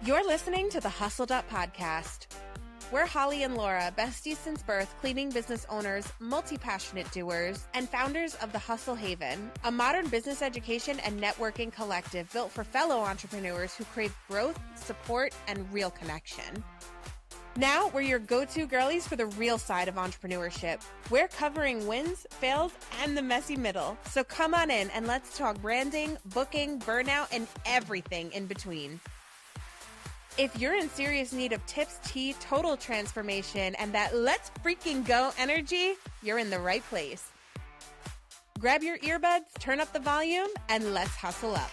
You're listening to the Hustled Up Podcast. We're Holly and Laura, besties since birth, cleaning business owners, multi-passionate doers, and founders of the Hustle Haven, a modern business education and networking collective built for fellow entrepreneurs who crave growth, support, and real connection. Now, we're your go-to girlies for the real side of entrepreneurship. We're covering wins, fails, and the messy middle. So come on in and let's talk branding, booking, burnout, and everything in between. If you're in serious need of tips, tea, total transformation, and that let's freaking go energy, you're in the right place. Grab your earbuds, turn up the volume, and let's hustle up.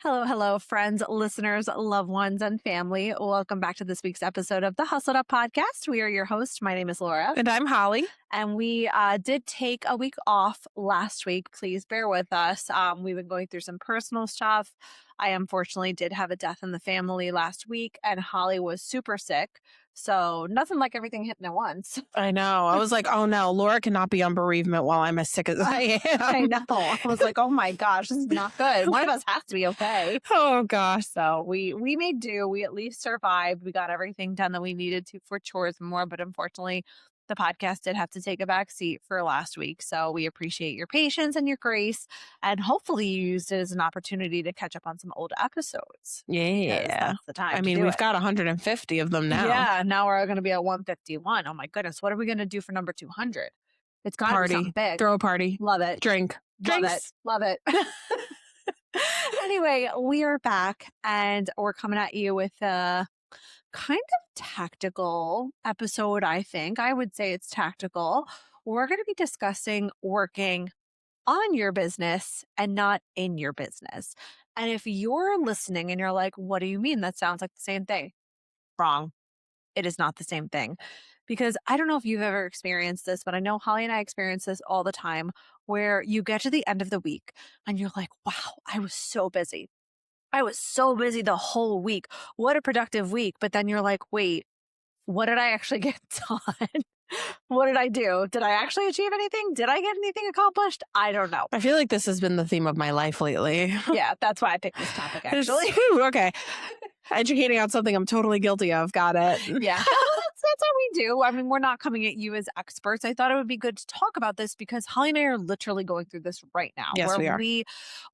Hello, friends, listeners, loved ones, and family. Welcome back to this week's episode of the Hustled Up Podcast. We are your host. My name is Laura. And I'm Holly. And we did take a week off last week. Please bear with us. We've been going through some personal stuff. I unfortunately did have a death in the family last week, and Holly was super sick. So nothing like everything hitting at once. I know. I was like, oh no, Laura cannot be on bereavement while I'm as sick as I am. I know. I was like, oh my gosh, this is not good. One of us has to be okay. Oh gosh. So we made do. We at least survived. We got everything done that we needed to for chores and more. But unfortunately, the podcast did have to take a back seat for last week. So we appreciate your patience and your grace. And hopefully you used it as an opportunity to catch up on some old episodes. Yeah. That's the time. I mean, we've got 150 of them now. Yeah. Now we're going to be at 151. Oh my goodness. What are we going to do for number 200? It's got to be something big. Throw a party. Love it. Drink. Love it. Anyway, we are back and we're coming at you with a kind of tactical episode, I think. I would say it's tactical. We're going to be discussing working on your business and not in your business. And if you're listening and you're like, what do you mean? That sounds like the same thing. Wrong. It is not the same thing. Because I don't know if you've ever experienced this, but I know Holly and I experience this all the time, where you get to the end of the week and you're like, wow, I was so busy. I was so busy the whole week. What a productive week. But then you're like, wait, what did I actually get done? What did I do? Did I actually achieve anything? Did I get anything accomplished? I don't know. I feel like this has been the theme of my life lately. Yeah, that's why I picked this topic, actually. Okay. Educating on something I'm totally guilty of. Got it. Yeah. That's how we do. I mean, we're not coming at you as experts. I thought it would be good to talk about this because Holly and I are literally going through this right now. Yes, we are.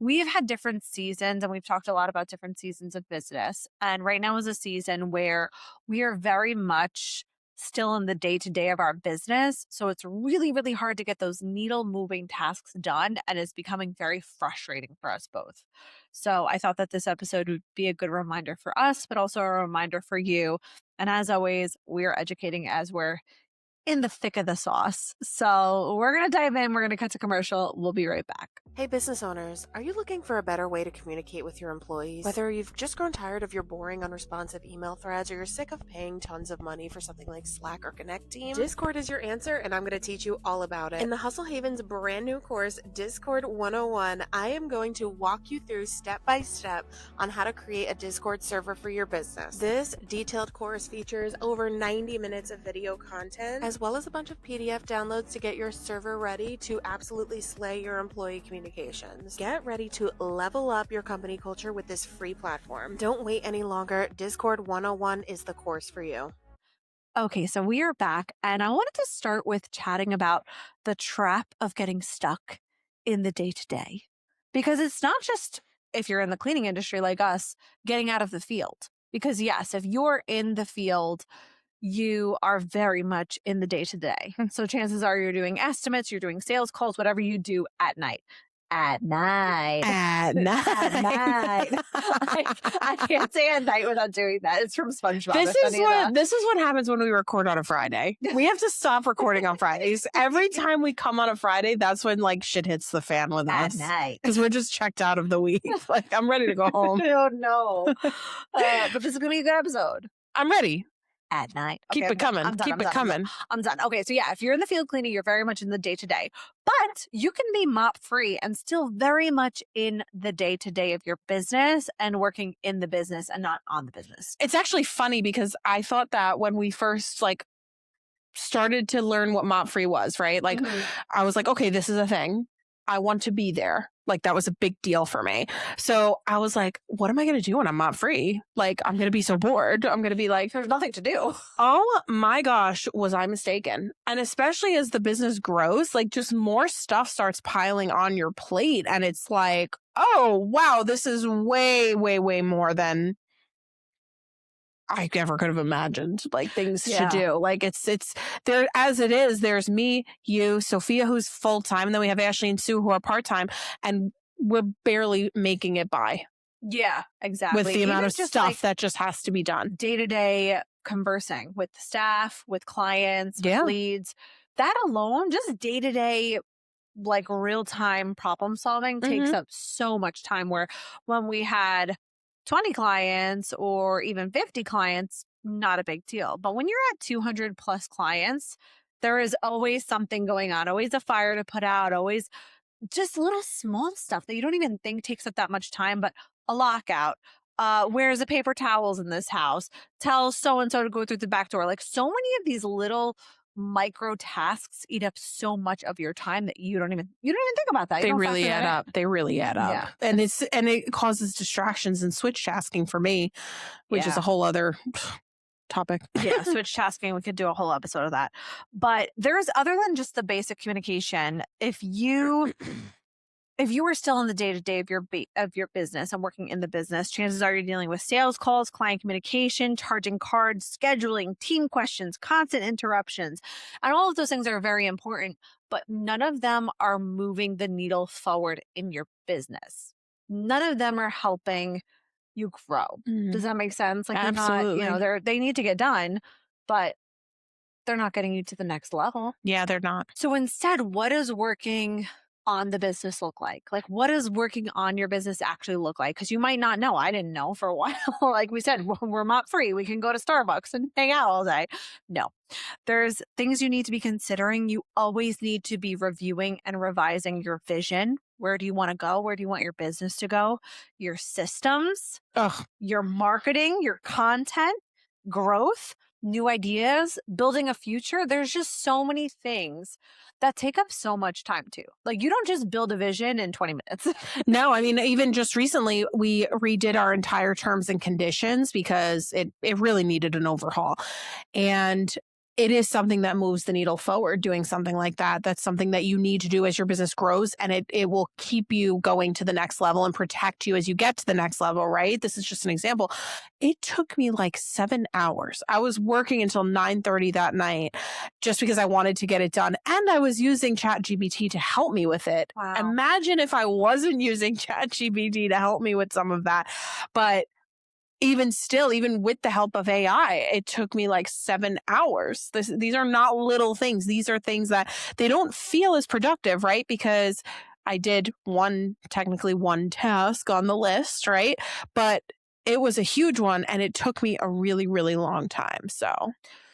We've had different seasons and we've talked a lot about different seasons of business. And right now is a season where we are very much still in the day-to-day of our business. So it's really, really hard to get those needle moving tasks done. And it's becoming very frustrating for us both. So I thought that this episode would be a good reminder for us, but also a reminder for you. And as always, we are educating as we're in the thick of the sauce. So we're going to dive in. We're going to cut to commercial. We'll be right back. Hey business owners, are you looking for a better way to communicate with your employees? Whether you've just grown tired of your boring, unresponsive email threads or you're sick of paying tons of money for something like Slack or Connect Team, Discord is your answer and I'm going to teach you all about it. In the Hustle Haven's brand new course, Discord 101, I am going to walk you through step by step on how to create a Discord server for your business. This detailed course features over 90 minutes of video content, as well as a bunch of PDF downloads to get your server ready to absolutely slay your employee communications. Get ready to level up your company culture with this free platform. Don't wait any longer. Discord 101 is the course for you. Okay, so we are back and I wanted to start with chatting about the trap of getting stuck in the day-to-day. Because it's not just if you're in the cleaning industry like us, getting out of the field. Because yes, if you're in the field, you are very much in the day-to-day. So chances are you're doing estimates, you're doing sales calls, whatever you do at night. At night. At night. At night. I can't say at night without doing that. It's from SpongeBob. This is what happens when we record on a Friday. We have to stop recording on Fridays. Every time we come on a Friday, that's when like shit hits the fan with us. At night. Because we're just checked out of the week. Like I'm ready to go home. Oh no. But this is gonna be a good episode. I'm ready. at night. Keep it coming. Keep it coming. I'm done. Okay, so yeah, if you're in the field cleaning, you're very much in the day-to-day. But you can be mop-free and still very much in the day-to-day of your business and working in the business and not on the business. It's actually funny because I thought that when we first started to learn what mop-free was, right? Like I was like, okay, this is a thing. I want to be there. Like that was a big deal for me. So I was like, what am I going to do when I'm mop-free? Like I'm going to be so bored. I'm going to be like, there's nothing to do. Oh my gosh, was I mistaken? And especially as the business grows, like just more stuff starts piling on your plate. And it's like, oh, wow, this is way, way, way more than I ever could have imagined, like things to do. Like it's there as it is. There's me, you, Sophia, who's full time, and then we have Ashley and Sue who are part time, and we're barely making it by. Yeah, exactly. With the amount of stuff that just has to be done. Day to day conversing with the staff, with clients, with leads. That alone, just day to day, like real time problem solving takes up so much time. Where when we had 20 clients or even 50 clients, not a big deal. But when you're at 200 plus clients, there is always something going on, always a fire to put out, always just little small stuff that you don't even think takes up that much time, but a lockout. Where's the paper towels in this house? Tell so-and-so to go through the back door. Like so many of these little micro tasks eat up so much of your time that you don't even think about that. They really add up. They really add up. Yeah. And it causes distractions and switch tasking for me, which is a whole other topic. Yeah, switch tasking. We could do a whole episode of that. But there's other than just the basic communication. If you were still in the day-to-day of your business and working in the business, chances are you're dealing with sales calls, client communication, charging cards, scheduling, team questions, constant interruptions. And all of those things are very important, but none of them are moving the needle forward in your business. None of them are helping you grow. Does that make sense? Like absolutely. They're not, they need to get done, but they're not getting you to the next level. Yeah, they're not. So instead, what does working on the business look like? Like, what does working on your business actually look like? Because you might not know. I didn't know for a while. Like we said, we're mop free. We can go to Starbucks and hang out all day. No, there's things you need to be considering. You always need to be reviewing and revising your vision. Where do you want to go? Where do you want your business to go? Your systems, your marketing, your content, growth, new ideas, building a future. There's just so many things that take up so much time too. Like you don't just build a vision in 20 minutes. No, I mean, even just recently we redid our entire terms and conditions because it really needed an overhaul. And it is something that moves the needle forward, doing something like that. That's something that you need to do as your business grows, and it will keep you going to the next level and protect you as you get to the next level, right? This is just an example. It took me like 7 hours. I was working until 9:30 that night just because I wanted to get it done. And I was using ChatGPT to help me with it. Wow. Imagine if I wasn't using ChatGPT to help me with some of that. But even still, even with the help of AI, it took me like 7 hours. These are not little things. These are things that they don't feel as productive, right? Because I did technically one task on the list, right? But it was a huge one and it took me a really, really long time. So,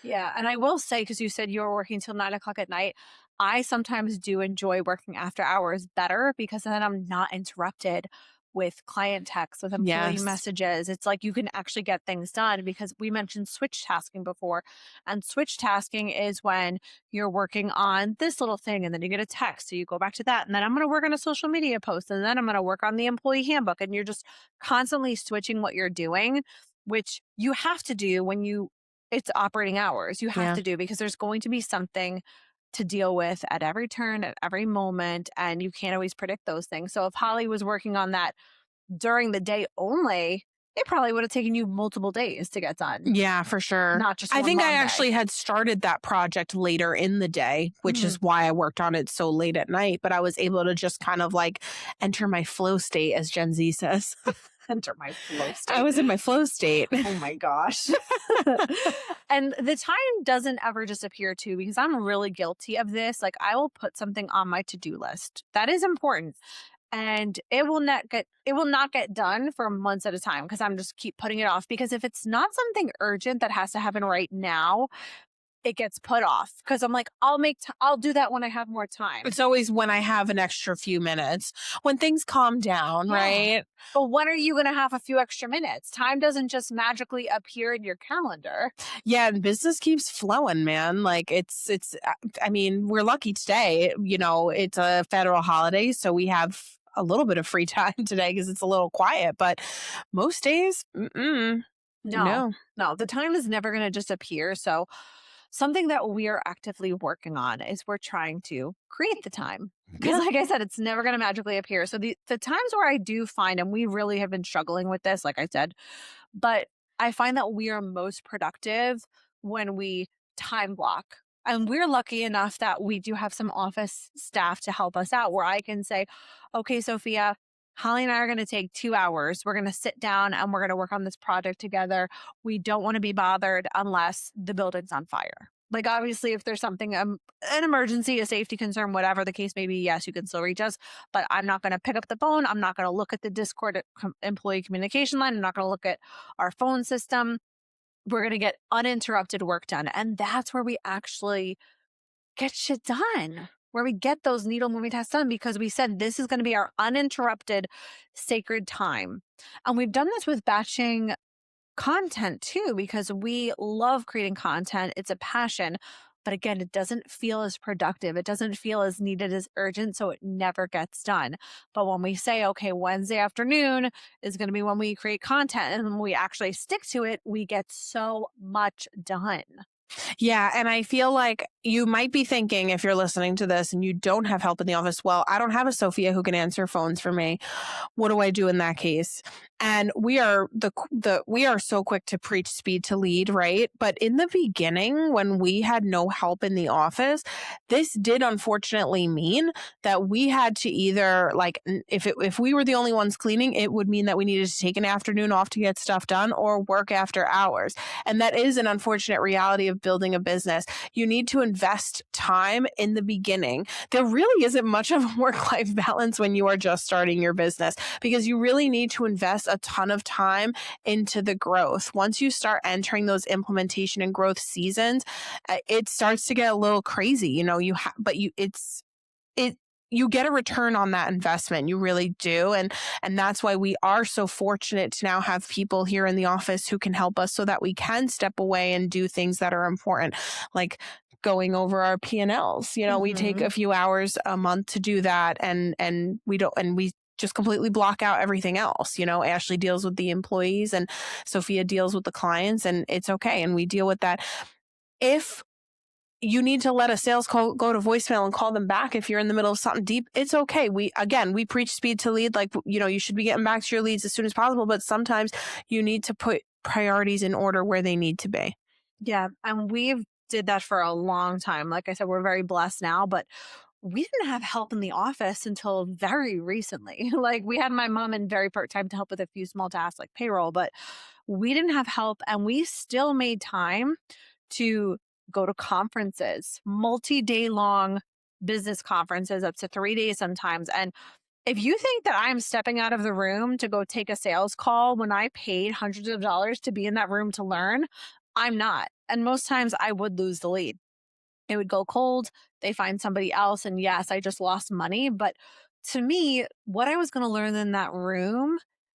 yeah. And I will say, because you said you were working till 9 o'clock at night, I sometimes do enjoy working after hours better because then I'm not interrupted with client texts, with employee messages. It's like you can actually get things done because we mentioned switch tasking before. And switch tasking is when you're working on this little thing and then you get a text. So you go back to that. And then I'm going to work on a social media post. And then I'm going to work on the employee handbook. And you're just constantly switching what you're doing, which you have to do when it's operating hours. You have to do because there's going to be something to deal with at every turn, at every moment, and you can't always predict those things. So if Holly was working on that during the day only, it probably would have taken you multiple days to get done. Yeah, for sure. Not just I think I day. actually had started that project later in the day, which is why I worked on it so late at night, but I was able to just kind of like enter my flow state, as Gen Z says. Enter my flow state. I was in my flow state. Oh my gosh. And the time doesn't ever disappear too, because I'm really guilty of this. Like I will put something on my to-do list. That is important. and it will not get done for months at a time because I'm just keep putting it off, because if it's not something urgent that has to happen right now, it gets put off because I'm like, I'll do that when I have more time. It's always when I have an extra few minutes, when things calm down, Yeah. right? But when are you going to have a few extra minutes? Time doesn't just magically appear in your calendar. Yeah, and business keeps flowing, man. Like I mean, we're lucky today, it's a federal holiday, so we have a little bit of free time today because it's a little quiet, but most days, no. No, the time is never going to just appear. So something that we are actively working on is we're trying to create the time. Because Yeah. like I said, it's never going to magically appear. So the times where I do find, and we really have been struggling with this, like I said, but I find that we are most productive when we time block. And we're lucky enough that we do have some office staff to help us out where I can say, okay, Sophia, Holly and I are going to take 2 hours. We're going to sit down and we're going to work on this project together. We don't want to be bothered unless the building's on fire. Like, obviously, if there's something, an emergency, a safety concern, whatever the case may be, yes, you can still reach us. But I'm not going to pick up the phone. I'm not going to look at the Discord employee communication line. I'm not going to look at our phone system. We're going to get uninterrupted work done. And that's where we actually get shit done, where we get those needle moving tasks done, because we said this is going to be our uninterrupted sacred time. And we've done this with batching content too, because we love creating content. It's a passion. But again, it doesn't feel as productive. It doesn't feel as needed, as urgent. So it never gets done. But when we say, okay, Wednesday afternoon is going to be when we create content, and when we actually stick to it, we get so much done. Yeah. And I feel like you might be thinking, if you're listening to this and you don't have help in the office, well, I don't have a Sophia who can answer phones for me. What do I do in that case? And we are we are so quick to preach speed to lead, right? But in the beginning, when we had no help in the office, this did unfortunately mean that we had to either, like, if we were the only ones cleaning, it would mean that we needed to take an afternoon off to get stuff done or work after hours. And that is an unfortunate reality of building a business. You need to invest time in the beginning. There really isn't much of a work-life balance when you are just starting your business, because you really need to invest a ton of time into the growth. Once you start entering those implementation and growth seasons, it starts to get a little crazy. You get a return on that investment. You really do. And that's why we are so fortunate to now have people here in the office who can help us so that we can step away and do things that are important, like going over our P&Ls. We take a few hours a month to do that, and we just completely block out everything else. Ashley deals with the employees and Sophia deals with the clients, and it's okay. And we deal with that. If you need to let a sales call go to voicemail and call them back if you're in the middle of something deep, it's okay. We preach speed to lead. Like, you should be getting back to your leads as soon as possible, but sometimes you need to put priorities in order where they need to be. Yeah. And we've did that for a long time. Like I said, we're very blessed now, but we didn't have help in the office until very recently. Like, we had my mom in very part-time to help with a few small tasks like payroll, but we didn't have help, and we still made time to go to conferences, multi-day long business conferences, up to 3 days sometimes. And if you think that I'm stepping out of the room to go take a sales call when I paid hundreds of dollars to be in that room to learn, I'm not. And most times I would lose the lead. It would go cold. They find somebody else. And yes, I just lost money. But to me, what I was going to learn in that room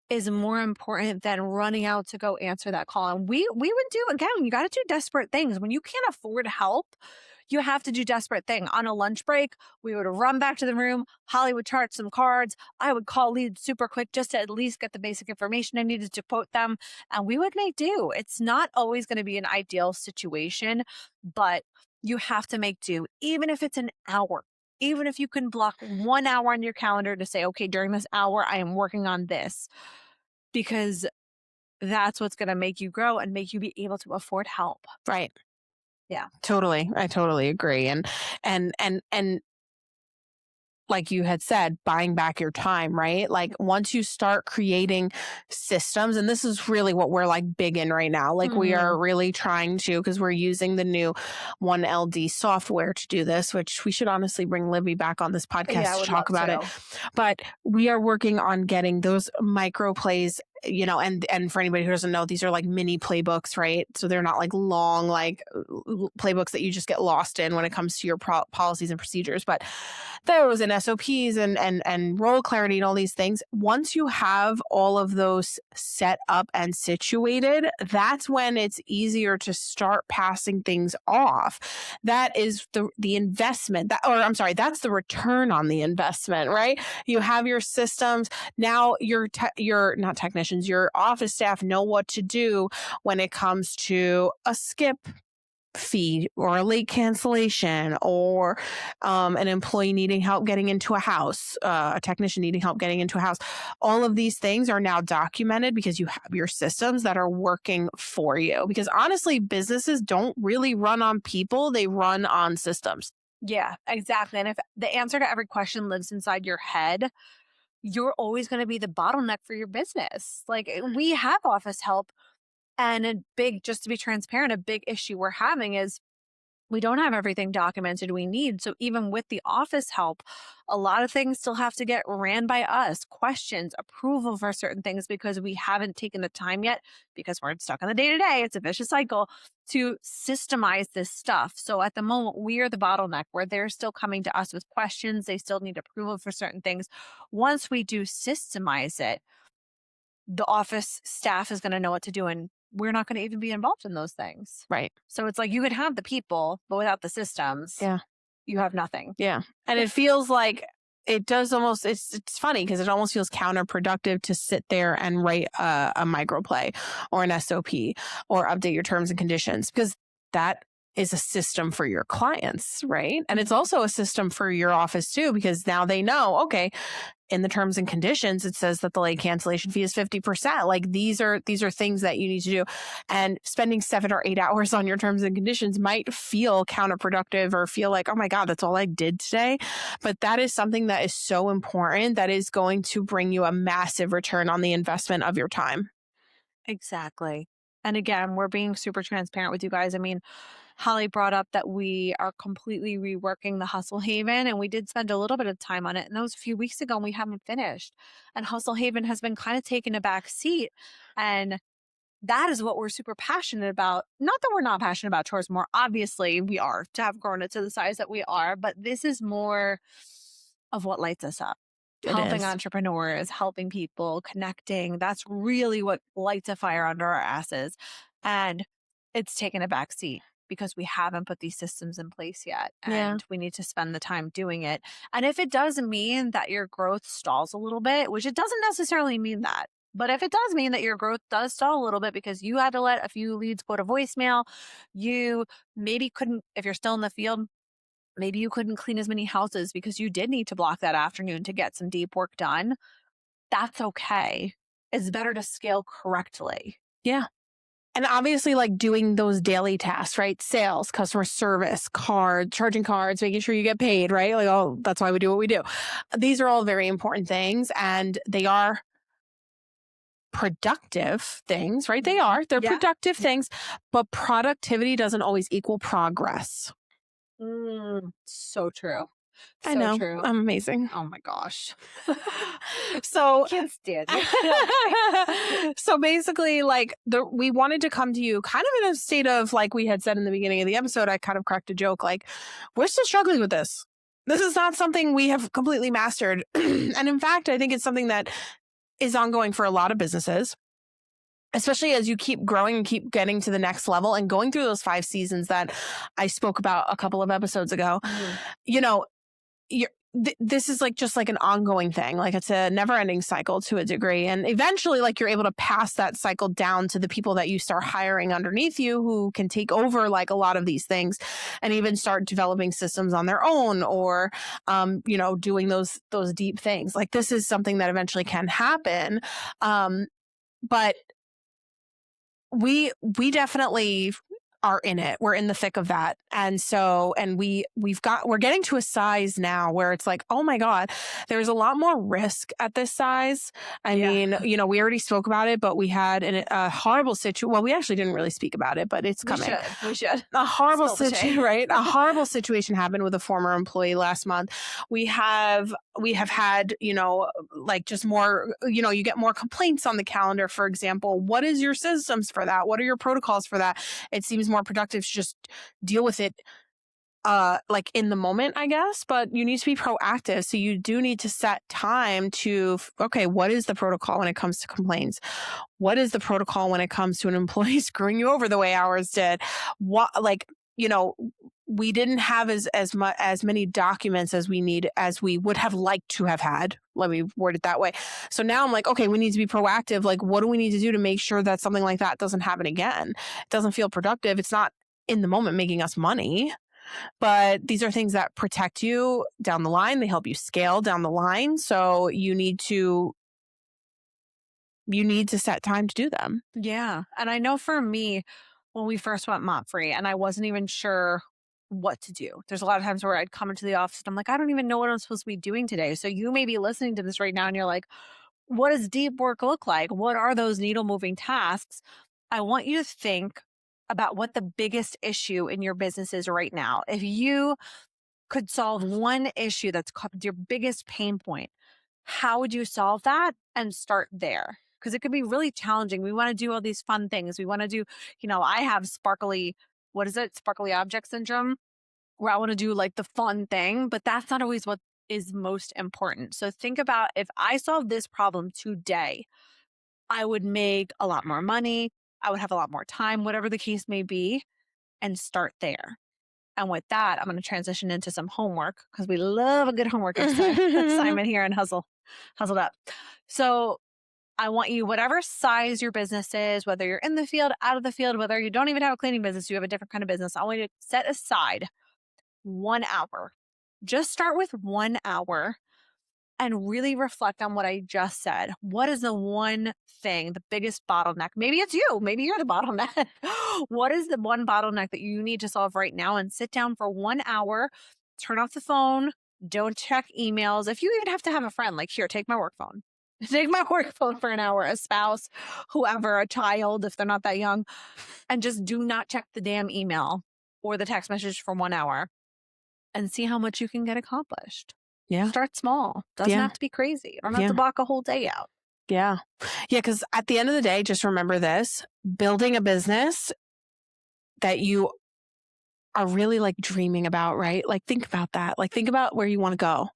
is more important than running out to go answer that call. And we would do, again, you got to do desperate things. When you can't afford help, you have to do desperate thing. On a lunch break, we would run back to the room. Holly would chart some cards. I would call leads super quick just to at least get the basic information I needed to quote them. And we would make do. It's not always going to be an ideal situation, but you have to make do, even if it's an hour. Even if you can block 1 hour on your calendar to say, okay, during this hour, I am working on this, because that's what's going to make you grow and make you be able to afford help. Right. Yeah. Totally. I totally agree. And like you had said, buying back your time, right? Like once you start creating systems, and this is really what we're like big in right now. Like we are really trying to, because we're using the new 1LD software to do this, which we should honestly bring Libby back on this podcast to talk about it. But we are working on getting those micro plays, you know, and for anybody who doesn't know, these are like mini playbooks, right? So they're not like long, like playbooks that you just get lost in when it comes to your policies and procedures. But those and SOPs and role clarity and all these things, once you have all of those set up and situated, that's when it's easier to start passing things off. That is the investment, that's the return on the investment, right? You have your systems. Now your not technicians, your office staff know what to do when it comes to a skip fee or a late cancellation, or an employee needing help getting into a house, a technician needing help getting into a house. All of these things are now documented because you have your systems that are working for you. Because honestly, businesses don't really run on people, they run on systems. Yeah, exactly. And if the answer to every question lives inside your head, you're always going to be the bottleneck for your business. Like we have office help, and just to be transparent, a big issue we're having is we don't have everything documented we need. So even with the office help, a lot of things still have to get ran by us, questions, approval for certain things, because we haven't taken the time yet, because we're stuck in the day-to-day. It's a vicious cycle to systemize this stuff. So at the moment, we are the bottleneck where they're still coming to us with questions. They still need approval for certain things. Once we do systemize it, the office staff is going to know what to do, and we're not going to even be involved in those things. Right. So it's like you could have the people, but without the systems, you have nothing. Yeah. And it feels like it does almost, it's funny because it almost feels counterproductive to sit there and write a microplay or an SOP or update your terms and conditions, because that is a system for your clients, right? And it's also a system for your office too, because now they know, okay, in the terms and conditions, it says that the late cancellation fee is 50%. Like these are things that you need to do. And spending 7 or 8 hours on your terms and conditions might feel counterproductive or feel like, oh my God, that's all I did today. But that is something that is so important that is going to bring you a massive return on the investment of your time. Exactly. And again, we're being super transparent with you guys. I mean, Holly brought up that we are completely reworking the Hustle Haven, and we did spend a little bit of time on it. And that was a few weeks ago, and we haven't finished. And Hustle Haven has been kind of taking a back seat. And that is what we're super passionate about. Not that we're not passionate about chores more. Obviously, we are, to have grown it to the size that we are. But this is more of what lights us up. Helping entrepreneurs, helping people, connecting. That's really what lights a fire under our asses. And it's taken a back seat because we haven't put these systems in place yet. And we need to spend the time doing it. And if it does mean that your growth stalls a little bit, which it doesn't necessarily mean that, but if it does mean that your growth does stall a little bit because you had to let a few leads go to voicemail, you maybe couldn't, if you're still in the field, maybe you couldn't clean as many houses because you did need to block that afternoon to get some deep work done. That's okay. It's better to scale correctly. Yeah. And obviously, like doing those daily tasks, right? Sales, customer service, charging cards, making sure you get paid, right? Like, oh, that's why we do what we do. These are all very important things, and they are productive things, right? They're productive things, but productivity doesn't always equal progress. So true. I know. True. I'm amazing. Oh my gosh. So can't stand it. So basically, like we wanted to come to you kind of in a state of, like we had said in the beginning of the episode, I kind of cracked a joke, like we're still struggling with this. This is not something we have completely mastered. And in fact, I think it's something that is ongoing for a lot of businesses, especially as you keep growing and keep getting to the next level and going through those 5 seasons that I spoke about a couple of episodes ago. You know, this is like just like an ongoing thing. Like it's a never ending cycle to a degree. And eventually, like you're able to pass that cycle down to the people that you start hiring underneath you who can take over like a lot of these things and even start developing systems on their own, or, you know, doing those deep things. Like this is something that eventually can happen. But we definitely are in it. We're in the thick of that. And so, and we're getting to a size now where it's like, oh my God, there's a lot more risk at this size. I mean, we already spoke about it, but we had a horrible situation. Well, we actually didn't really speak about it, but it's coming. We should. A horrible situation, right? A horrible situation happened with a former employee last month. We have had, like just more, you get more complaints on the calendar, for example. What is your systems for that? What are your protocols for that? It seems more productive to just deal with it like in the moment, I guess, but you need to be proactive. So you do need to set time to, okay, what is the protocol when it comes to complaints? What is the protocol when it comes to an employee screwing you over the way ours did? What, we didn't have as many documents as we would have liked to have had. Let me word it that way. So now I'm like, okay, we need to be proactive. Like, what do we need to do to make sure that something like that doesn't happen again? It doesn't feel productive. It's not in the moment making us money, but these are things that protect you down the line. They help you scale down the line. So you need to set time to do them. Yeah. And I know for me, when we first went mop-free and I wasn't even sure what to do. There's a lot of times where I'd come into the office and I'm like, I don't even know what I'm supposed to be doing today. So you may be listening to this right now and you're like, what does deep work look like? What are those needle moving tasks? I want you to think about what the biggest issue in your business is right now. If you could solve one issue that's your biggest pain point, how would you solve that and start there? Because it could be really challenging. We want to do all these fun things. We want to do, I have sparkly object syndrome, where I want to do like the fun thing, but that's not always what is most important. So think about, if I solve this problem today, I would make a lot more money. I would have a lot more time, whatever the case may be, and start there. And with that, I'm going to transition into some homework because we love a good homework assignment here and Hustled Up. So I want you, whatever size your business is, whether you're in the field, out of the field, whether you don't even have a cleaning business, you have a different kind of business, I want you to set aside 1 hour. Just start with 1 hour and really reflect on what I just said. What is the one thing, the biggest bottleneck? Maybe it's you. Maybe you're the bottleneck. What is the one bottleneck that you need to solve right now? And sit down for 1 hour, turn off the phone, don't check emails. If you even have to have a friend, like, here, take my work phone. Take my work phone for an hour, a spouse, whoever, a child, if they're not that young, and just do not check the damn email or the text message for 1 hour and see how much you can get accomplished. Yeah. Start small. Doesn't have to be crazy. You don't have to block a whole day out. Yeah. Yeah. Because at the end of the day, just remember this: building a business that you are really like dreaming about, right? Like, think about that. Like, think about where you want to go,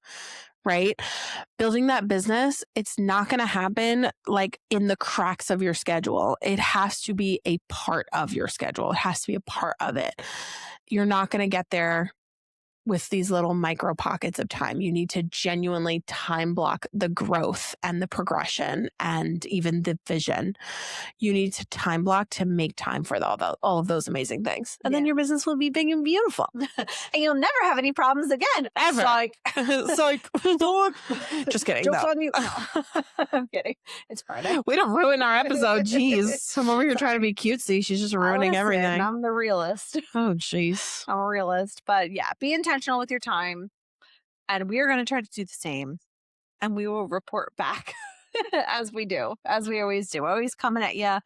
right? Building that business, it's not going to happen like in the cracks of your schedule. It has to be a part of your schedule. It has to be a part of it. You're not going to get there with these little micro pockets of time. You need to genuinely time block the growth and the progression and even the vision. You need to time block to make time for all of those amazing things. And then your business will be big and beautiful. And you'll never have any problems again. Ever. Psych. Just kidding. Joke's No. on you. No. I'm kidding. It's Friday. We don't ruin our episode. Jeez. I'm over here trying to be cutesy. She's just ruining everything. I'm the realist. Oh, jeez. I'm a realist. But yeah, be intentional with your time. And we are going to try to do the same. And we will report back as we do, as we always do. Always coming at you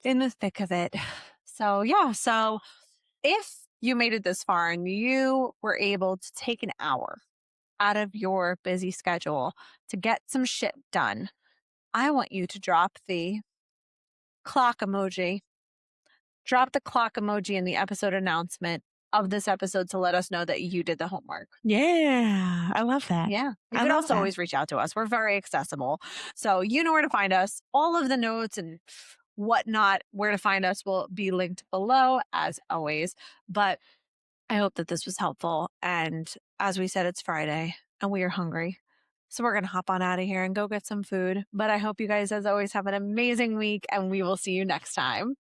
in the thick of it. So yeah. So if you made it this far and you were able to take an hour out of your busy schedule to get some shit done, I want you to drop the clock emoji. Drop the clock emoji in the episode announcement of this episode to let us know that you did the homework. Yeah, I love that. Yeah. You can also always reach out to us. We're very accessible. So you know where to find us. All of the notes and whatnot, where to find us will be linked below as always. But I hope that this was helpful. And as we said, it's Friday and we are hungry. So we're going to hop on out of here and go get some food. But I hope you guys, as always, have an amazing week and we will see you next time.